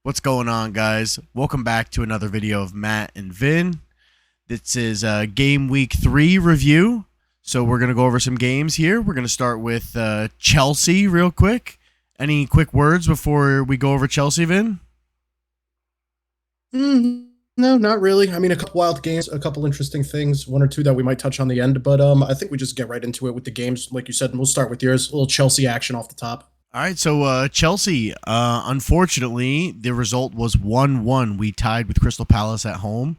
What's going on, guys? Welcome back to another video of Matt and Vin. This is game week 3 review. So we're going to go over some games here. We're going to start with Chelsea real quick. Any quick words before we go over Chelsea, Vin? No, not really. I mean, a couple wild games, a couple interesting things, one or two that we might touch on the end, but I think we just get right into it with the games, like you said, and we'll start with yours. A little Chelsea action off the top. All right, so Chelsea, unfortunately, the result was 1-1. We tied with Crystal Palace at home,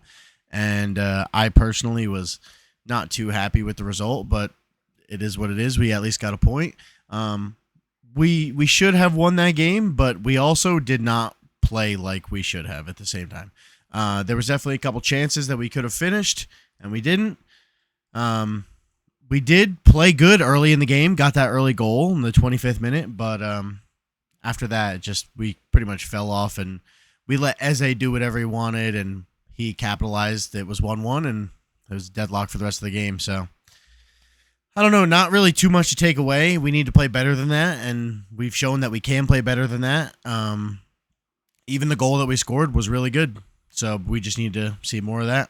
and I personally was not too happy with the result, but it is what it is. We at least got a point. We should have won that game, but we also did not play like we should have at the same time. There was definitely a couple chances that we could have finished, and we didn't. We did play good early in the game, got that early goal in the 25th minute, but after that, we pretty much fell off, and we let Eze do whatever he wanted, and he capitalized. It was 1-1, and it was deadlock for the rest of the game. So I don't know, not really too much to take away. We need to play better than that, and we've shown that we can play better than that. Even the goal that we scored was really good, so we just need to see more of that.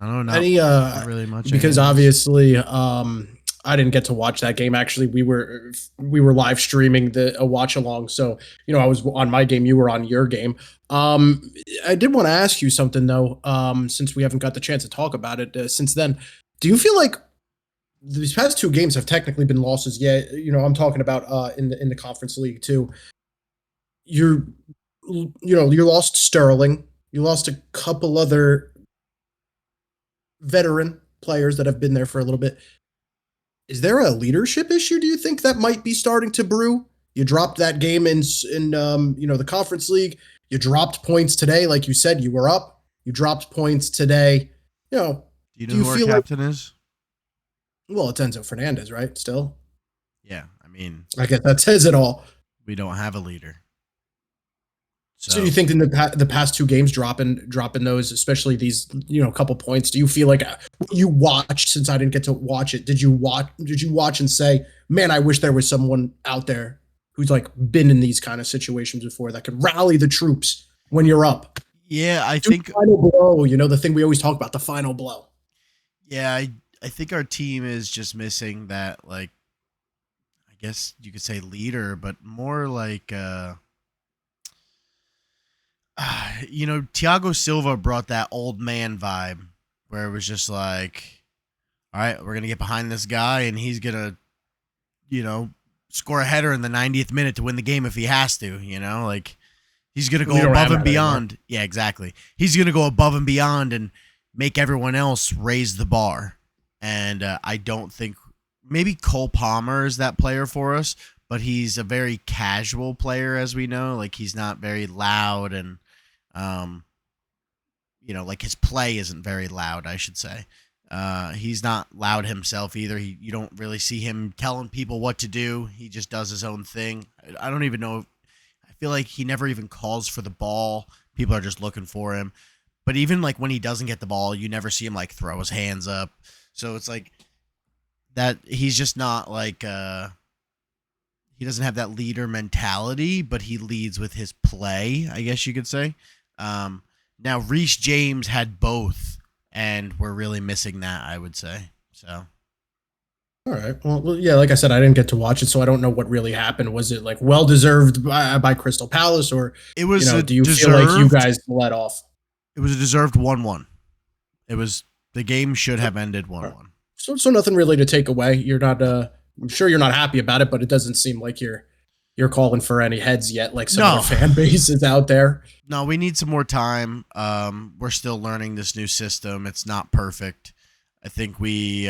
I don't know, not really much. Because obviously, I didn't get to watch that game. Actually, we were live streaming the a watch along. So I was on my game, you were on your game. I did want to ask you something though. Since we haven't got the chance to talk about it since then, do you feel like these past two games have technically been losses? Yeah, I'm talking about in the Conference League too. You're you lost Sterling. You lost a couple other veteran players that have been there for a little bit. Is there a leadership issue? Do you think that might be starting to brew? You dropped that game in the Conference League. You dropped points today, like you said. You were up. You dropped points today. Do you know Do you who our feel like? captain is? Well, it's Enzo Fernandez, right? Still, Yeah, I mean, I guess that says it all. we don't have a leader. So do So you think in the past two games dropping those, especially these couple points? Do you feel like you watched, since I didn't get to watch it? Did you watch and say, man, I wish there was someone out there who's like been in these kind of situations before that could rally the troops when you're up? yeah, I Do think the final blow, the thing we always talk about, the final blow. yeah, I think our team is just missing that, like, I guess you could say leader, but more like Thiago Silva brought that old man vibe where it was just like, all right, we're gonna get behind this guy and he's gonna, you know, score a header in the 90th minute to win the game if he has to, like he's gonna We go don't above have and that anymore. beyond. Yeah, exactly. He's gonna go above and beyond and make everyone else raise the bar. And I don't think maybe Cole Palmer is that player for us, but he's a very casual player, as we know. Like he's not very loud and um, like his play isn't very loud, I should say. He's not loud himself either. You don't really see him telling people what to do. He just does his own thing. I don't even know. I feel like he never even calls for the ball. People are just looking for him. But even like when he doesn't get the ball, you never see him like throw his hands up. So it's like that he's just not like he doesn't have that leader mentality, but he leads with his play, I guess you could say. Um, Now Reece James had both, and we're really missing that, I would say. So All right. Well, yeah, like I said, I didn't get to watch it, so I don't know what really happened. Was it like well deserved by Crystal Palace, or it was a do you feel like you deserved. guys let off? It was a deserved 1-1. It was the game should have ended All right. 1-1. So nothing really to take away. You're not. I'm sure you're not happy about it, but it doesn't seem like you're calling for any heads yet, like some other No, fan bases out there. no, we need some more time. We're still learning this new system. It's not perfect. I think we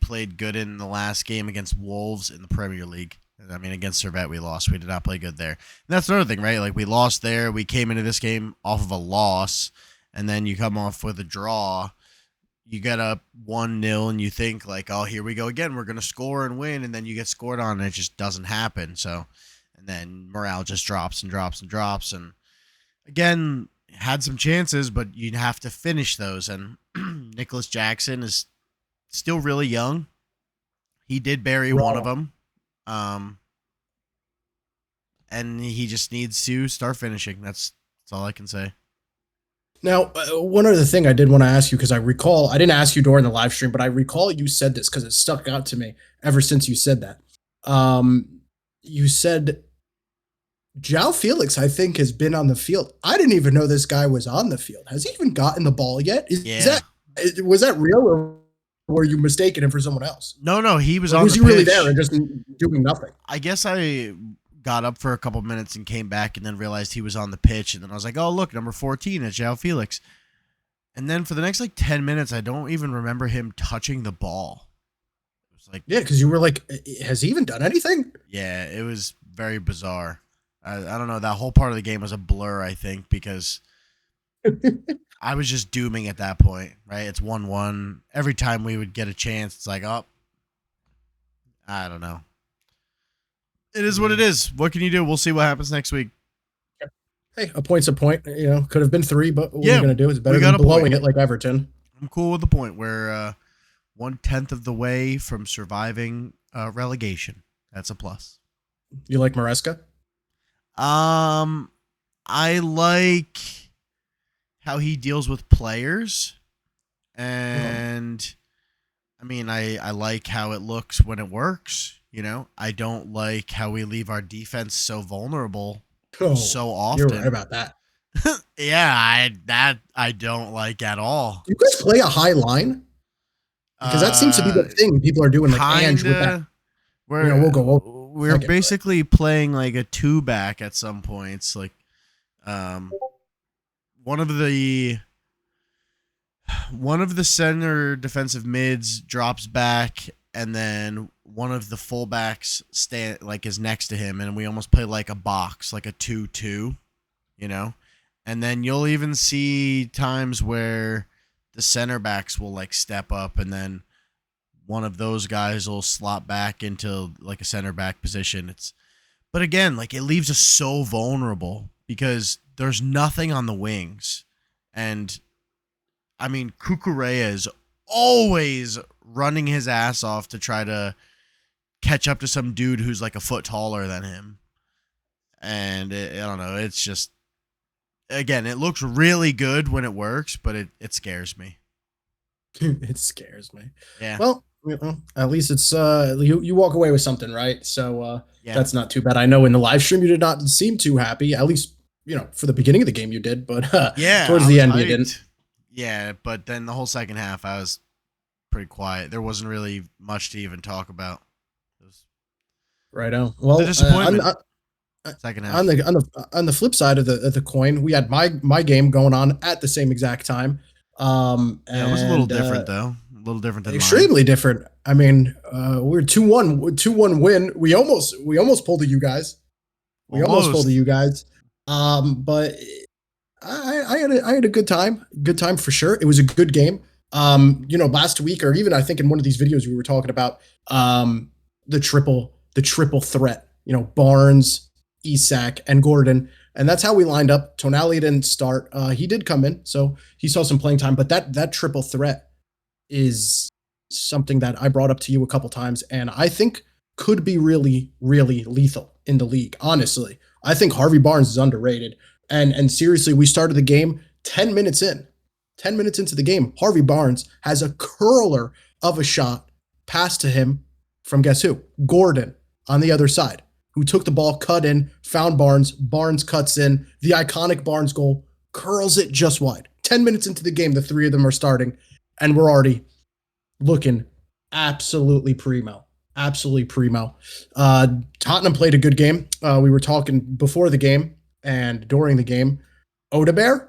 played good in the last game against Wolves in the Premier League. I mean, against Servette, we lost. We did not play good there. And that's another thing, right? Like, we lost there. We came into this game off of a loss, and then you come off with a draw. You get up 1-0, and you think, like, oh, here we go again. We're going to score and win, and then you get scored on, and it just doesn't happen. So, and then morale just drops and drops and drops. And again, had some chances, but you'd have to finish those. And Nicholas Jackson is still really young. He did bury one of Raw. them. Um, and he just needs to start finishing. That's all I can say. Now, one other thing I did want to ask you, because I recall, I didn't ask you during the live stream, but I recall you said this because it stuck out to me ever since you said that. You said João Felix, I think, has been on the field. I didn't even know this guy was on the field. Has he even gotten the ball yet? Yeah. Was that real, or were you mistaken him for someone else? No, he was Or on was the he really pitch. there and just doing nothing? I guess I got up for a couple minutes and came back and then realized he was on the pitch. And then I was like, oh, look, number 14 is João Felix. And then for the next like 10 minutes, I don't even remember him touching the ball. It was like, Yeah, because you were like, has he even done anything? yeah, it was very bizarre. I don't know. That whole part of the game was a blur, I think, because I was just dooming at that point, right? It's 1-1. Every time we would get a chance, it's like, oh, I don't know. It is what it is. What can you do? We'll see what happens next week. Hey, a point's a point. You know, could have been 3, but what Yeah, are you going to do? It's better we got than a blowing point. it like Everton. I'm cool with the point. We're 1/10 of the way from surviving relegation. That's a plus. You like Maresca? I like how he deals with players, and I mean, I like how it looks when it works. You know, I don't like how we leave our defense so vulnerable Oh, so you're often. right about that. Yeah, I don't like at all. Do you guys play a high line? Because that seems to be the thing people are doing, like Ange with that. We're, You know, we'll go over we're second, basically playing like a 2-back at some points. Like, one of the center defensive mids drops back, and then one of the fullbacks is next to him, and we almost play like a box, like a 2-2, you know. And then you'll even see times where the center backs will like step up, and then one of those guys will slot back into like a center back position. But again, like it leaves us so vulnerable because there's nothing on the wings. And I mean, Kukurea is always running his ass off to try to catch up to some dude who's like a foot taller than him. And I don't know. It's just, again, it looks really good when it works, but it scares me. It scares me. Yeah. Well, you know, at least it's you walk away with something, right? So Yeah. that's not too bad. I know in the live stream you did not seem too happy. At least, you know, for the beginning of the game you did, but Yeah, towards I the was end you hyped. didn't. Yeah, but then the whole second half, I was pretty quiet. There wasn't really much to even talk about. It was Right on. Well, the disappointment. on Second half. on the flip side of the coin, we had my game going on at the same exact time. Yeah, it was a little and, different though. A little different than mine. extremely different. I mean, we're 2-1 win. We almost pulled to you guys. We almost pulled to you guys. But I had a good time. Good time for sure. It was a good game. You know, last week, or even I think in one of these videos we were talking about the triple threat. You know, Barnes, Isak, and Gordon. And that's how we lined up. Tonali didn't start. He did come in, so he saw some playing time. But that triple threat is something that I brought up to you a couple times, and I think could be really, really lethal in the league. Honestly, I think Harvey Barnes is underrated. And seriously, we started the game 10 minutes in. 10 minutes into the game, Harvey Barnes has a curler of a shot passed to him from guess who? Gordon on the other side, who took the ball, cut in, found Barnes. Barnes cuts in. The iconic Barnes goal, curls it just wide. 10 minutes into the game, the three of them are starting, and we're already looking absolutely primo. Absolutely primo. Tottenham played a good game. We were talking before the game and during the game. Odegaard,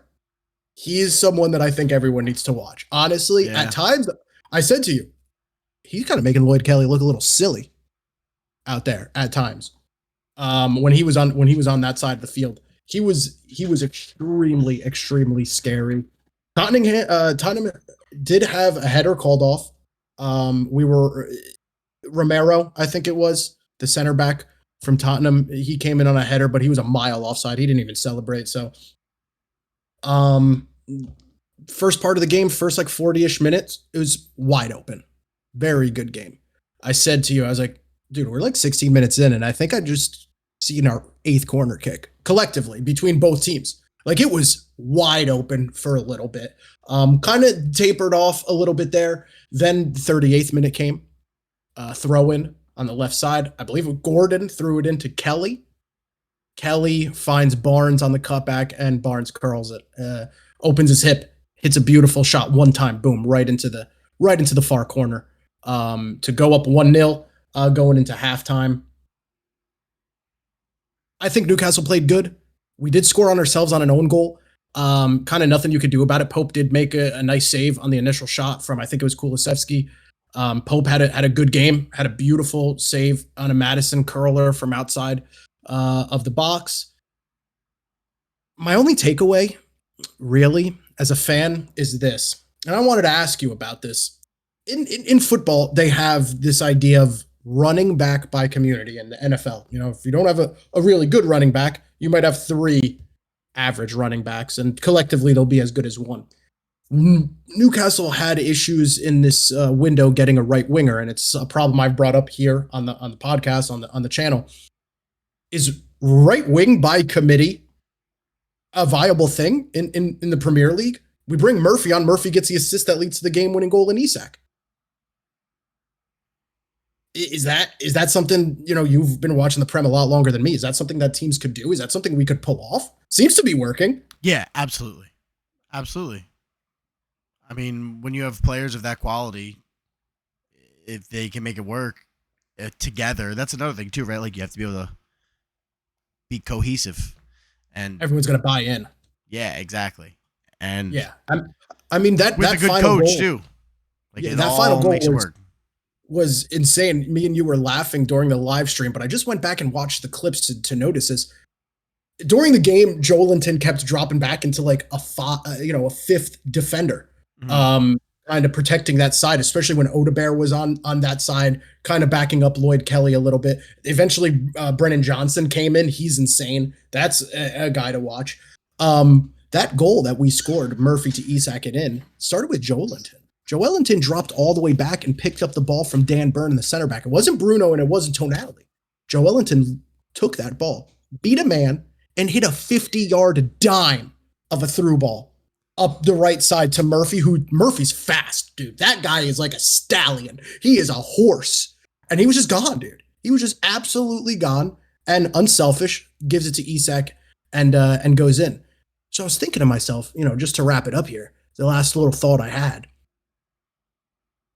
he is someone that I think everyone needs to watch. Honestly, Yeah. at times, I said to you, he's kind of making Lloyd Kelly look a little silly out there at times. When he was on that side of the field, he was extremely scary. Tottenham did have a header called off. We were Romero, I think it was the center back from Tottenham. He came in on a header, but he was a mile offside. He didn't even celebrate. So, first part of the game, first like 40-ish minutes, it was wide open. Very good game. I said to you, I was like, dude, we're like 16 minutes in, and I think I just seen eighth corner kick collectively between both teams. Like it was wide open for a little bit. Kind of tapered off a little bit there. Then 38th minute came. Throw in on the left side. I believe Gordon threw it into Kelly. Kelly finds Barnes on the cutback, and Barnes curls it. Opens his hip, hits a beautiful shot one time, boom, right into the far corner. To go up 1-0 going into halftime. I think Newcastle played good. We did score on ourselves on an own goal. Kind of nothing you could do about it. Pope did make a nice save on the initial shot from, I think it was Kulusevski. Pope had a good game, had a beautiful save on a Madison curler from outside of the box. My only takeaway, really, as a fan, is this. And I wanted to ask you about this. In football, they have this idea of running back by community in the NFL. You know, if you don't have a really good running back, you might have 3 average running backs, and collectively they'll be as good as one. Newcastle had issues in this window getting a right winger, and it's a problem I've brought up here on the podcast on the channel. Is right wing by committee a viable thing in the Premier League? We bring Murphy on. Murphy gets the assist that leads to the game-winning goal in Isak. Is that something, you know, you've been watching the Prem a lot longer than me? Is that something that teams could do? Is that something we could pull off? Seems to be working. Yeah, absolutely. Absolutely. I mean, when you have players of that quality, if they can make it work together, that's another thing too, right? Like you have to be able to be cohesive, and everyone's going to buy in. Yeah, exactly. And yeah, I mean that with that a good final coach goal, too. Like yeah, it that all final goal makes it work. Was insane. Me and you were laughing during the live stream, but I just went back and watched the clips to notice this. During the game, Joelinton kept dropping back into like a 5th defender, kind of protecting that side, especially when Odebear was on that side, kind of backing up Lloyd Kelly a little bit. Eventually, Brennan Johnson came in. He's insane. That's a guy to watch. That goal that we scored, Murphy to Isak it in, started with Joelinton. Joelinton dropped all the way back and picked up the ball from Dan Burn, the center back. It wasn't Bruno and it wasn't Tonali. Joelinton took that ball, beat a man, and hit a 50-yard dime of a through ball up the right side to Murphy, who Murphy's fast, dude. That guy is like a stallion. He is a horse. And he was just gone, dude. He was just absolutely gone and unselfish, gives it to Isak and goes in. So I was thinking to myself, you know, just to wrap it up here, the last little thought I had.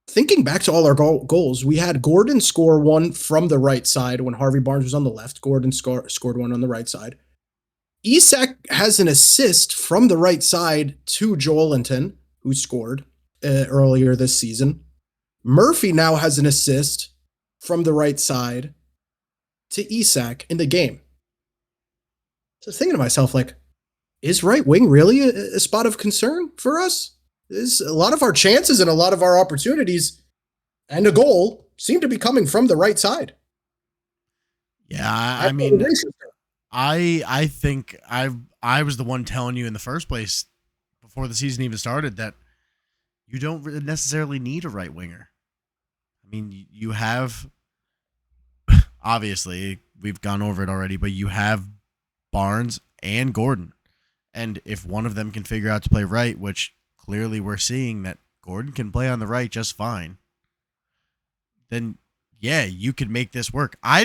Thinking back to all our goals, we had Gordon score one from the right side when Harvey Barnes was on the left. Gordon scored one on the right side. Isak has an assist from the right side to Joelinton, who scored earlier this season. Murphy now has an assist from the right side to Isak in the game. So thinking to myself, like, is right wing really a spot of concern for us? Is a lot of our chances and a lot of our opportunities and a goal seem to be coming from the right side. Yeah, I mean, I think I was the one telling you in the first place before the season even started that you don't necessarily need a right winger. I mean, you have, obviously, we've gone over it already, but you have Barnes and Gordon. And if one of them can figure out to play right, which clearly we're seeing that Gordon can play on the right just fine, then yeah, you could make this work. I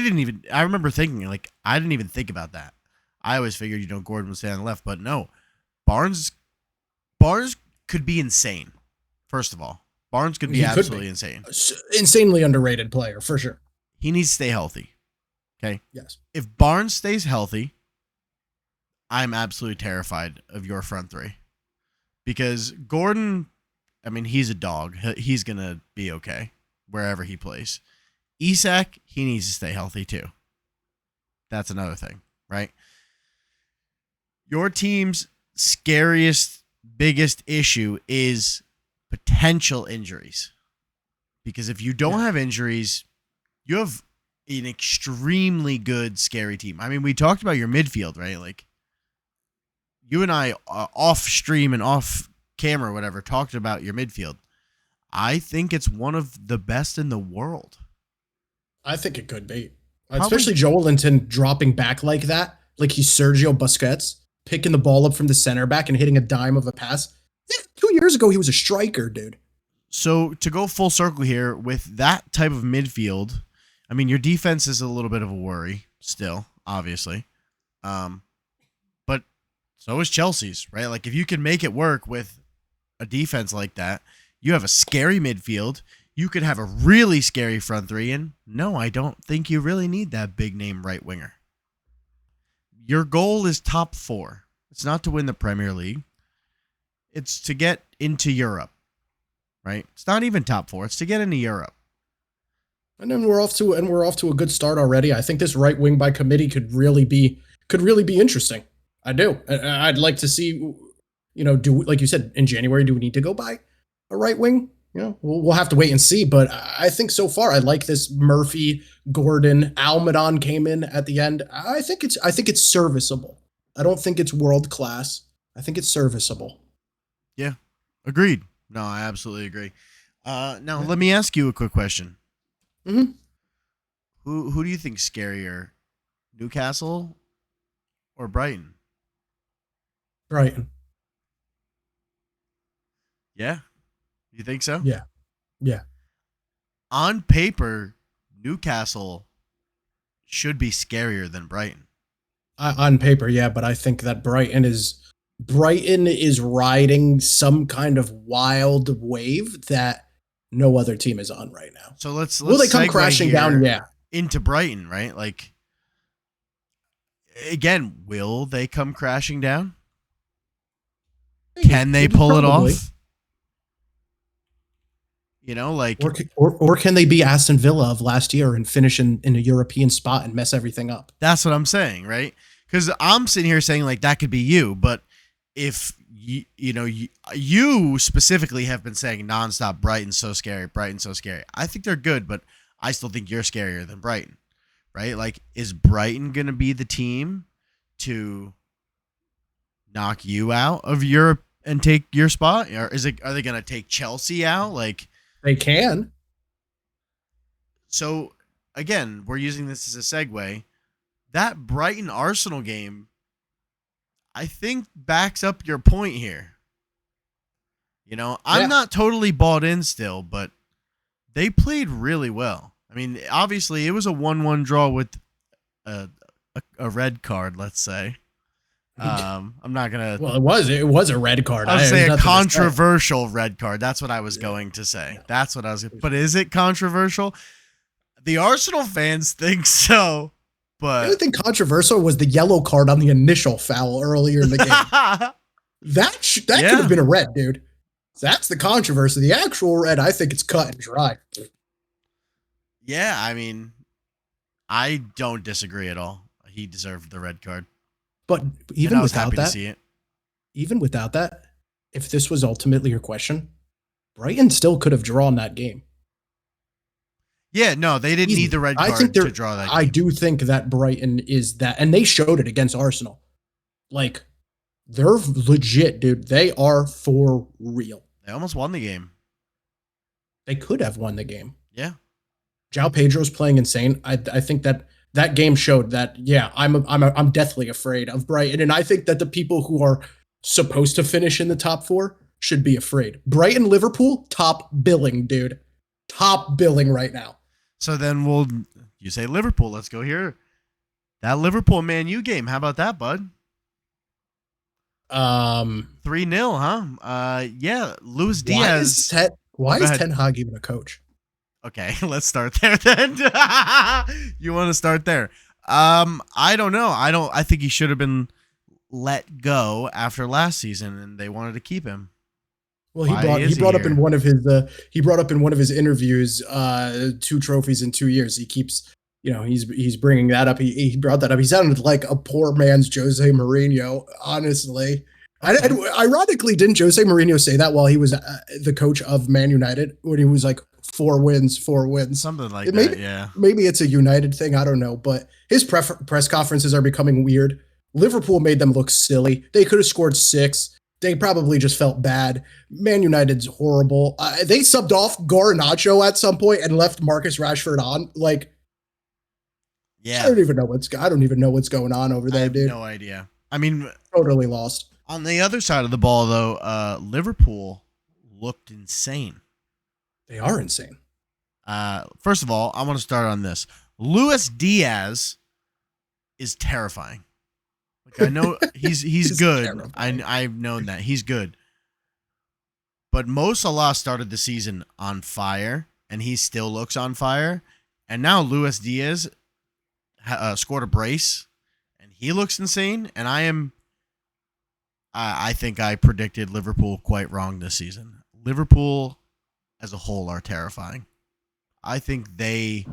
remember thinking, like, I didn't even think about that. I always figured, Gordon would stay on the left, but no. Barnes could be insane. First of all, Barnes could be absolutely insane. Insanely underrated player, for sure. He needs to stay healthy. Okay? Yes. If Barnes stays healthy, I'm absolutely terrified of your front three. Because Gordon, I mean, he's a dog. He's going to be okay wherever he plays. Isak, he needs to stay healthy too. That's another thing, right? Your team's scariest, biggest issue is potential injuries. Because if you don't have injuries, you have an extremely good, scary team. I mean, we talked about your midfield, right? Like, you and I, off stream and off camera or whatever, talked about your midfield. I think it's one of the best in the world. I think it could be. Probably. Especially Joelinton dropping back like that, like he's Sergio Busquets, picking the ball up from the center back and hitting a dime of a pass. Yeah, 2 years ago, he was a striker, dude. So to go full circle here with that type of midfield, I mean, your defense is a little bit of a worry still, obviously. But so is Chelsea's, right? Like if you can make it work with a defense like that, you have a scary midfield. You could have a really scary front three, and no, I don't think you really need that big name right winger. Your goal is top four. It's not to win the Premier League. It's to get into Europe, right? It's not even top four. It's to get into Europe. And then we're off to a good start already. I think this right wing by committee could really be interesting. I do. I'd like to see, do like you said in January, do we need to go buy a right wing? We'll have to wait and see. But I think so far I like this Murphy, Gordon, Almadon came in at the end. I think it's serviceable. I don't think it's world class. I think it's serviceable. Yeah, agreed. No, I absolutely agree. Now let me ask you a quick question. Mm-hmm. Who do you think's scarier, Newcastle or Brighton? Brighton. Yeah, you think so? Yeah. Yeah. On paper, Newcastle should be scarier than Brighton. On paper, yeah, but I think that Brighton is riding some kind of wild wave that no other team is on right now. So let's will they come segue crashing here down? Yeah. into Brighton, right? Like again, will they come crashing down? Can they pull it off? Like or can they be Aston Villa of last year and finish in a European spot and mess everything up? That's what I'm saying, right? Because I'm sitting here saying like that could be you, but if you specifically have been saying nonstop, Brighton's so scary, Brighton's so scary. I think they're good, but I still think you're scarier than Brighton, right? Like, is Brighton gonna be the team to knock you out of Europe and take your spot, or are they gonna take Chelsea out? Like, they can. So again, we're using this as a segue. That Brighton Arsenal game, I think, backs up your point here. I'm not totally bought in still, but they played really well. I mean, obviously, it was a 1-1 draw with a red card, let's say. I'm not gonna. Well, it was a red card. I was saying a controversial red card. That's what I was going to say. That's what I was. But is it controversial? The Arsenal fans think so. But the only thing controversial was the yellow card on the initial foul earlier in the game. that could have been a red, dude. That's the controversy. The actual red, I think it's cut and dry. Yeah, I mean, I don't disagree at all. He deserved the red card. But even without that, to see it. Even without that, if this was ultimately your question, Brighton still could have drawn that game. Yeah, no, they didn't need the red card to draw that game. I do think that Brighton is that, and they showed it against Arsenal. Like, they're legit, dude. They are for real. They almost won the game. They could have won the game. Yeah. João Pedro's playing insane. I think that game showed that, yeah, I'm deathly afraid of Brighton. And I think that the people who are supposed to finish in the top four should be afraid. Brighton, Liverpool, top billing, dude. Top billing right now. So then you say Liverpool. Let's go here. That Liverpool Man U game. How about that, bud? 3-0, huh? Yeah, Luis Diaz. Why is Ten Hag even a coach? Okay, let's start there then. You want to start there? I don't know. I think he should have been let go after last season, and they wanted to keep him. Well, he brought up in one of his interviews 2 trophies in 2 years. He keeps, he's bringing that up. He brought that up. He sounded like a poor man's Jose Mourinho, honestly. Ironically, didn't Jose Mourinho say that while he was the coach of Man United, when he was like 4 wins, something like that? Yeah, maybe it's a United thing. I don't know, but his press conferences are becoming weird. Liverpool made them look silly. They could have scored 6. They probably just felt bad. Man United's horrible. They subbed off Garnacho at some point and left Marcus Rashford on. Like, Yeah, I don't even know what's going on over I there, have dude. no idea. I mean, Totally lost. on the other side of the ball, though, Liverpool looked insane. They are insane. First of all, I want to start on this. Luis Diaz is terrifying. Like I know he's It's good. terrifying. I've known that he's good. But Mo Salah started the season on fire, and he still looks on fire. And now Luis Diaz scored a brace, and he looks insane. And I think I predicted Liverpool quite wrong this season. Liverpool as a whole are terrifying. I think they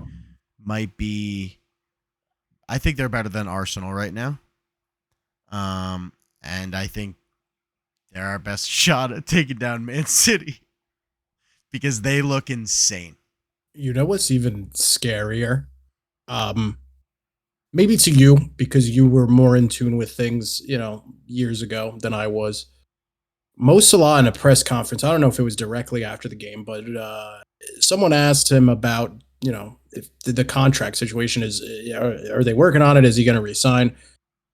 might be. I think they're better than Arsenal right now. And I think they're our best shot at taking down Man City because they look insane. You know what's even scarier? Um, Maybe to you because you were more in tune with things, years ago than I was. Mo Salah in a press conference. I don't know if it was directly after the game, but someone asked him about, if the contract situation is, are they working on it? Is he going to resign?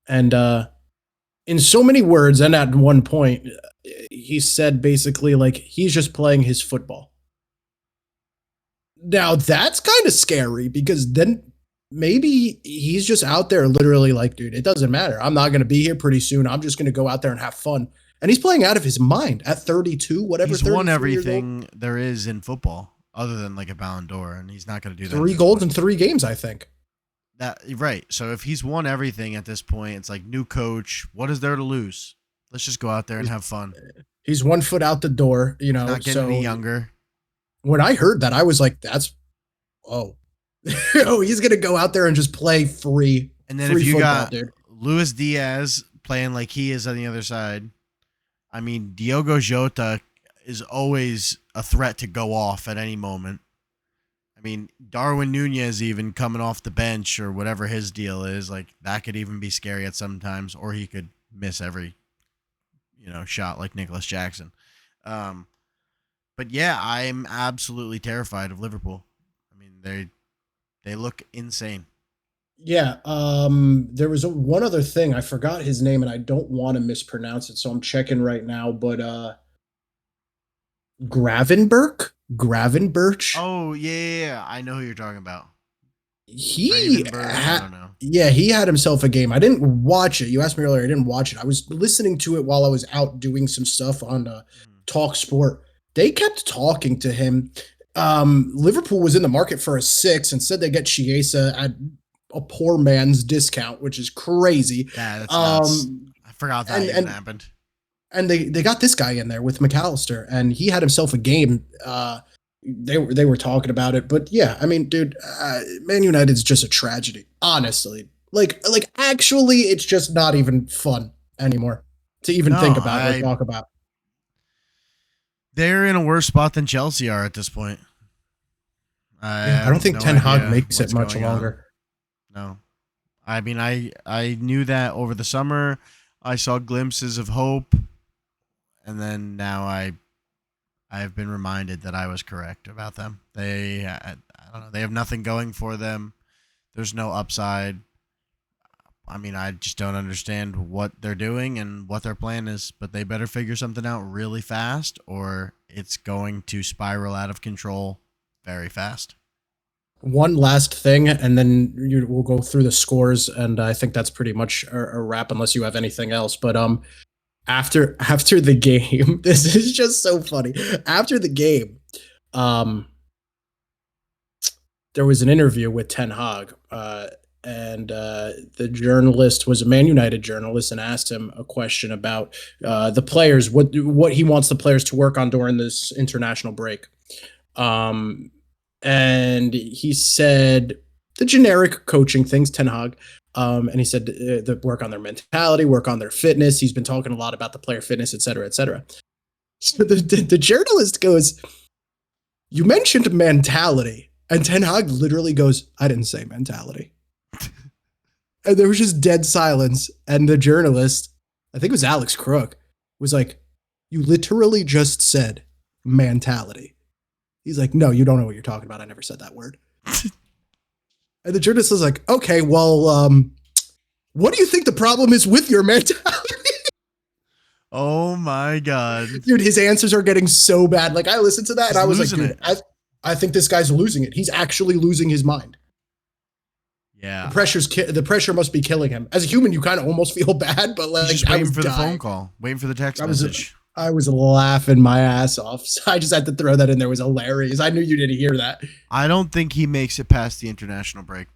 And in so many words, and at one point, he said basically like he's just playing his football. Now that's kind of scary because then maybe he's just out there literally like, dude, it doesn't matter. I'm not going to be here pretty soon. I'm just going to go out there and have fun. And he's playing out of his mind at 32, whatever. He's won 33 years old. everything there is in football, other than like a Ballon d'Or, and he's not going to do that. 3 goals in 3 games, I think. That right. So if he's won everything at this point, it's like new coach. What is there to lose? Let's just go out there and have fun. He's 1 foot out the door, Not getting any younger. When I heard that, I was like, "That's oh, he's gonna go out there and just play free." And then free if you football, got dude. Luis Diaz playing like he is on the other side, I mean, Diogo Jota is always a threat to go off at any moment. I mean, Darwin Nunez even coming off the bench or whatever his deal is, like that could even be scary at sometimes, or he could miss every, shot like Nicholas Jackson. But yeah, I'm absolutely terrified of Liverpool. I mean, they look insane. Yeah. There was one other thing I forgot his name, and I don't want to mispronounce it, so I'm checking right now. But Gravenberch. Oh yeah, I know who you're talking about. He Ravenberg, I don't know. Yeah, he had himself a game. I didn't watch it. You asked me earlier. I didn't watch it. I was listening to it while I was out doing some stuff on Talk Sport. They kept talking to him. Liverpool was in the market for a 6 and said they get Chiesa at a poor man's discount, which is crazy. Yeah, that's nuts. I forgot that even happened. And they got this guy in there with McAllister, and he had himself a game. They were talking about it, but yeah, I mean, dude, Man United's just a tragedy, honestly. Like actually, it's just not even fun anymore to even think about or talk about. They're in a worse spot than Chelsea are at this point. I don't think Ten Hag makes it much longer. No, I mean, I knew that over the summer. I saw glimpses of hope, and then now I've been reminded that I was correct about them. I don't know. They have nothing going for them. There's no upside. I mean, I just don't understand what they're doing and what their plan is, but they better figure something out really fast or it's going to spiral out of control very fast. One last thing, and then we'll go through the scores, and I think that's pretty much a wrap unless you have anything else. But after the game, this is just so funny. After the game, there was an interview with Ten Hag, and the journalist was a Man United journalist and asked him a question about the players, what he wants the players to work on during this international break. And he said the generic coaching things, Ten Hag. And he said the work on their mentality, work on their fitness. He's been talking a lot about the player fitness, et cetera, et cetera. So the journalist goes, "You mentioned mentality." And Ten Hag literally goes, "I didn't say mentality." And there was just dead silence. And the journalist, I think it was Alex Crook, was like, "You literally just said mentality." He's like, "No, you don't know what you're talking about. I never said that word." And the journalist was like, okay, well, what do you think the problem is with your mentality? Oh my god. Dude, his answers are getting so bad. Like I listened to that and He's I was like, losing dude, it. I think this guy's losing it. He's actually losing his mind. Yeah. The pressure must be killing him. As a human, you kind of almost feel bad, but like He's just I waiting was for the dying. phone call, waiting for the text I was message. I was laughing my ass off. So I just had to throw that in there. It was hilarious. I knew you didn't hear that. I don't think he makes it past the international break.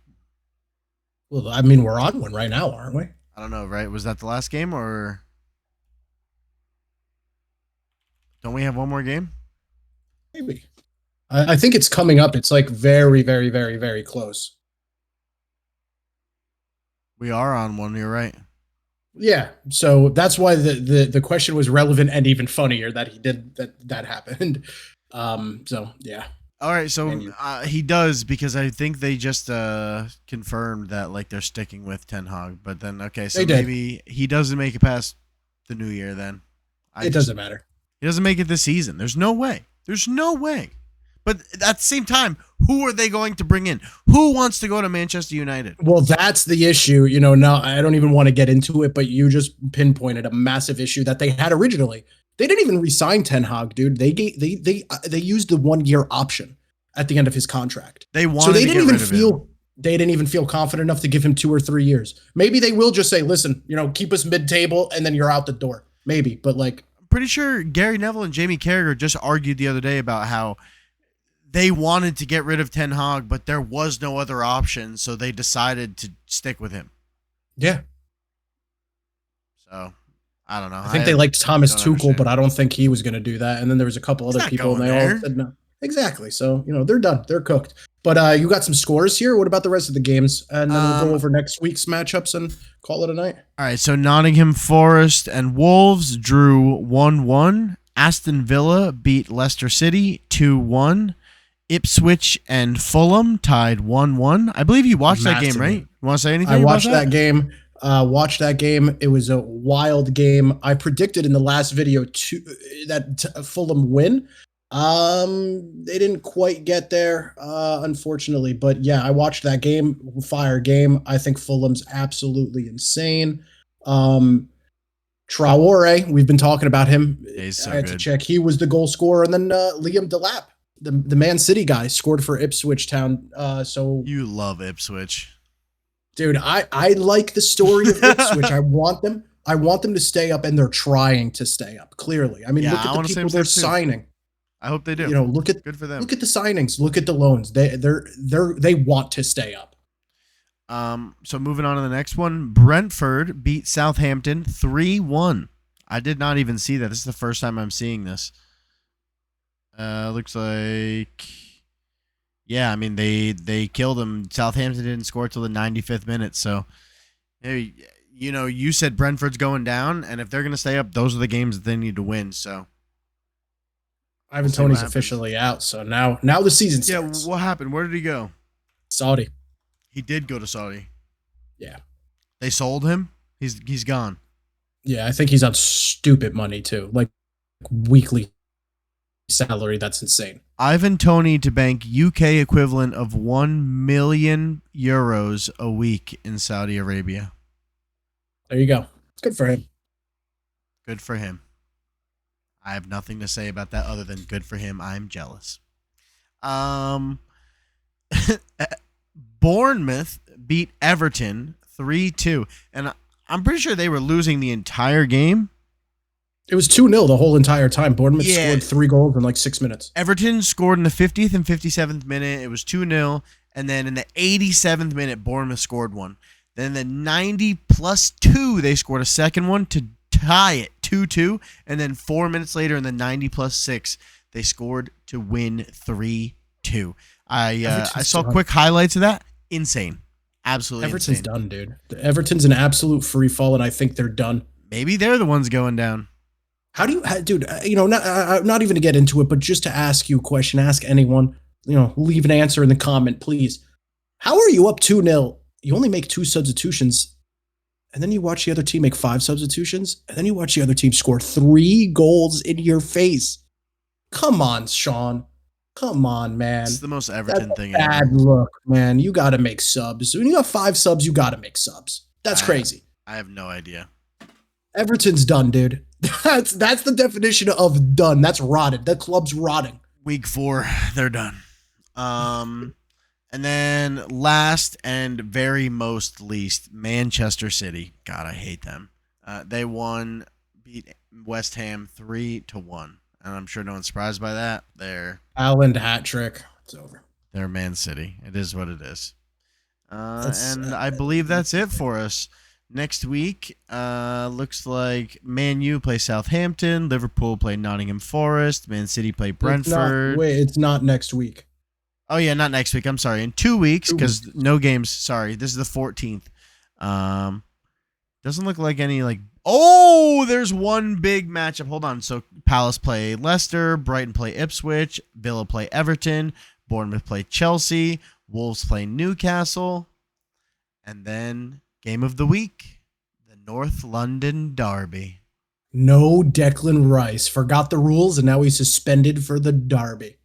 Well, I mean, we're on one right now, aren't we? I don't know, right? Was that the last game or don't we have one more game? Maybe. I think it's coming up. It's like very, very, very, very close. We are on one, you're right. Yeah. So that's why the question was relevant and even funnier that he did that happened. So yeah. All right, so he does because I think they just confirmed that like they're sticking with Ten Hag. But then okay, so maybe he doesn't make it past the new year. Then it doesn't matter. He doesn't make it this season. There's no way. There's no way. But at the same time, who are they going to bring in? Who wants to go to Manchester United? Well, that's the issue. You know, no, I don't even want to get into it, but you just pinpointed a massive issue that they had originally. They didn't even re-sign Ten Hag, dude. They used the 1 year option at the end of his contract. They wanted so they didn't even feel they didn't even feel confident enough to give him 2 or 3 years. Maybe they will just say, listen, you know, keep us mid-table and then you're out the door. Maybe, but like I'm pretty sure Gary Neville and Jamie Carragher just argued the other day about how they wanted to get rid of Ten Hag, but there was no other option, so they decided to stick with him. Yeah. So, I don't know. I think they liked Thomas Tuchel, but I don't think he was going to do that. And then there was a couple other people, and they all said no. Exactly. So, you know, they're done. They're cooked. But you got some scores here. What about the rest of the games? And then we'll go over next week's matchups and call it a night. All right. So, Nottingham Forest and Wolves drew 1-1. Aston Villa beat Leicester City 2-1. Ipswich and Fulham tied 1-1. I believe you watched that game, right? You want to say anything? I watched that game. Watched that game. It was a wild game. I predicted in the last video that Fulham win. They didn't quite get there, unfortunately. But yeah, I watched that game. Fire game. I think Fulham's absolutely insane. Traore, we've been talking about him. He's so I had good. to check. He was the goal scorer, and then Liam Delap, the Man City guy, scored for Ipswich Town. So you love Ipswich, dude. I like the story of Ipswich. I want them to stay up, and they're trying to stay up. Clearly, I mean, look at the people they're signing. I hope they do. You know, look at good for them. Look at the signings. Look at the loans. They want to stay up. So moving on to the next one, Brentford beat Southampton 3-1. I did not even see that. This is the first time I'm seeing this. Looks like, yeah. I mean, they killed them. Southampton didn't score till the 95th minute. So, hey, you know, you said Brentford's going down, and if they're going to stay up, those are the games that they need to win. So, Ivan Toney's officially out. So now the season starts. Yeah, what happened? Where did he go? Saudi. He did go to Saudi. Yeah. They sold him. He's gone. Yeah, I think he's on stupid money too, like weekly salary. That's insane. Ivan Toney to bank UK equivalent of 1 million euros a week in Saudi Arabia. There you go. Good for him. Good for him. I have nothing to say about that other than good for him. I'm jealous. Bournemouth beat Everton 3-2. And I'm pretty sure they were losing the entire game. It was 2-0 the whole entire time. Bournemouth scored 3 goals in like 6 minutes. Everton scored in the 50th and 57th minute. It was 2-0. And then in the 87th minute, Bournemouth scored one. Then the 90+2, they scored a second one to tie it 2-2. And then 4 minutes later in the 90+6, they scored to win 3-2. I saw quick highlights of that. Insane. Absolutely Everton's insane. done, dude. Everton's an absolute free fall, and I think they're done. Maybe they're the ones going down. How do you, dude, you know, not even to get into it, but just to ask you a question, ask anyone, you know, leave an answer in the comment, please. How are you up 2-0? You only make 2 substitutions, and then you watch the other team make 5 substitutions, and then you watch the other team score 3 goals in your face. Come on, Sean. Come on, It's man. the most That's Everton a thing bad ever. look, man. You got to make subs. When you have 5 subs, you got to make subs. That's I crazy. I have no idea. Everton's done, dude. That's the definition of done. That's rotted. The club's rotting. Week 4, they're done. And then last and very most least, Manchester City. God, I hate them. They beat West Ham 3-1, and I'm sure no one's surprised by that. Haaland hat trick. It's over. They're Man City. It is what it is. That's And I believe that's it for us. Next week, looks like Man U play Southampton, Liverpool play Nottingham Forest, Man City play Brentford. It's not next week. Oh yeah, not next week. I'm sorry. In 2 weeks, 2 because no games. Sorry, this is the 14th. Doesn't look like any like. Oh, there's one big matchup. Hold on. So Palace play Leicester, Brighton play Ipswich, Villa play Everton, Bournemouth play Chelsea, Wolves play Newcastle, and then game of the week, the North London Derby. No Declan Rice. Forgot the rules, and now he's suspended for the derby.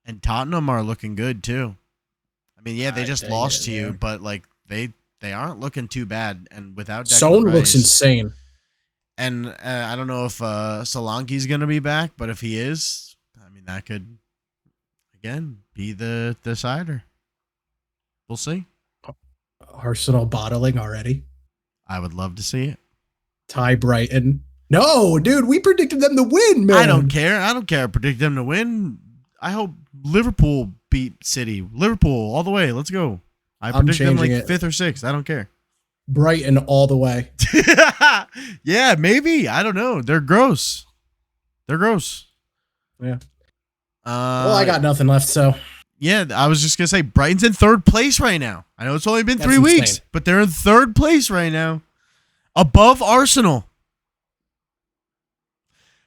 And Tottenham are looking good too. I mean, yeah, they just dang lost it, to you, man. but like they aren't looking too bad. And without Declan Son Rice, looks insane. and I don't know if Solanke's gonna be back, but if he is, I mean that could again be the decider. We'll see. Arsenal bottling already. I would love to see it. Tie Brighton. No, dude, we predicted them to win, man. I don't care. I predict them to win. I hope Liverpool beat City. Liverpool all the way. Let's go. I predict them like 5th or 6th. I don't care. Brighton all the way. Yeah, maybe. I don't know. They're gross. Yeah. Well, I got nothing left, so. Yeah, I was just going to say, Brighton's in 3rd place right now. I know it's only been 3 weeks, insane. but they're in 3rd place right now. Above Arsenal.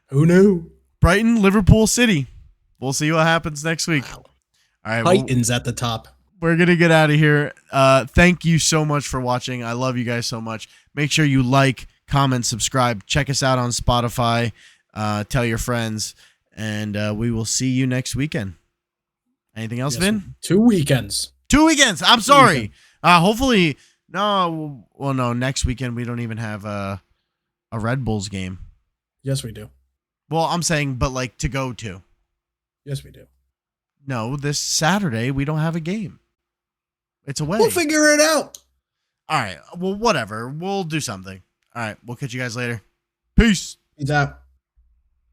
Who knew? Brighton, Liverpool, City. We'll see what happens next week. Wow. All right. Titans at the top. We're going to get out of here. Thank you so much for watching. I love you guys so much. Make sure you like, comment, subscribe. Check us out on Spotify. Tell your friends. And we will see you next weekend. Anything else, Vin? 2 weekends. 2 weekends. I'm sorry. Hopefully. No. Well, no. Next weekend, we don't even have a Red Bulls game. Yes, we do. Well, I'm saying, but like to go to. Yes, we do. No, this Saturday, we don't have a game. It's away. We'll figure it out. All right. Well, whatever. We'll do something. All right. We'll catch you guys later. Peace. Peace out.